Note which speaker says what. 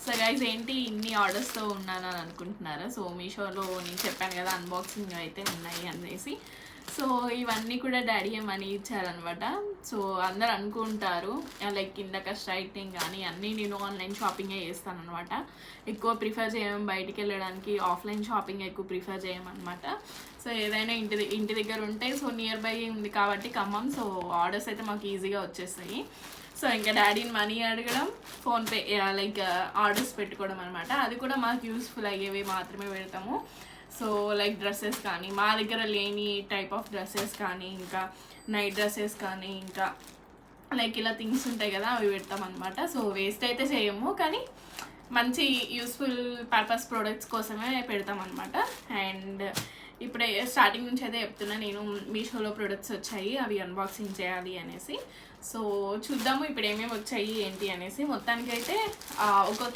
Speaker 1: So guys ఏంటి ఇన్ని ఆర్డర్స్తో ఉన్నాను అని అనుకుంటున్నారా? సో మీషోలో నేను చెప్పాను కదా అన్బాక్సింగ్ అయితే ఉన్నాయి అనేసి. సో ఇవన్నీ కూడా డాడీ మనీ ఇచ్చారనమాట. సో అందరు అనుకుంటారు లైక్ ఇండకస్ట్ రైటింగ్ కానీ అన్నీ నేను ఆన్లైన్ షాపింగే చేస్తాను అనమాట. ఎక్కువ ప్రిఫర్ చేయడం బయటికి వెళ్ళడానికి, ఆఫ్లైన్ షాపింగ్ ఎక్కువ ప్రిఫర్ చేయమన్నమాట. సో ఏదైనా ఇంటి దగ్గర ఉంటే, సో నియర్ బై ఉంది కాబట్టి ఖమ్మం, సో ఆర్డర్స్ అయితే మాకు ఈజీగా వచ్చేస్తాయి. సో ఇంకా డాడీని మనీ అడగడం, ఫోన్పే లైక్ ఆర్డర్స్ పెట్టుకోవడం అనమాట. అది కూడా మాకు యూస్ఫుల్ అయ్యేవి మాత్రమే పెడతాము. సో లైక్ డ్రెస్సెస్ కానీ, మా దగ్గర లేని టైప్ ఆఫ్ డ్రెస్సెస్ కానీ, ఇంకా నైట్ డ్రెస్సెస్ కానీ, ఇంకా లైక్ ఇలా థింగ్స్ ఉంటాయి కదా అవి పెడతాం అనమాట. సో వేస్ట్ అయితే చేయము, కానీ మంచి యూస్ఫుల్ పర్పస్ ప్రోడక్ట్స్ కోసమే పెడతాం అనమాట. అండ్ ఇప్పుడే స్టార్టింగ్ నుంచి అయితే చెప్తున్నా నేను, మీషోలో ప్రొడక్ట్స్ వచ్చాయి అవి అన్బాక్సింగ్ చేయాలి అనేసి. సో చూద్దాము ఇప్పుడు ఏమేమి వచ్చాయి ఏంటి అనేసి. మొత్తానికైతే ఒక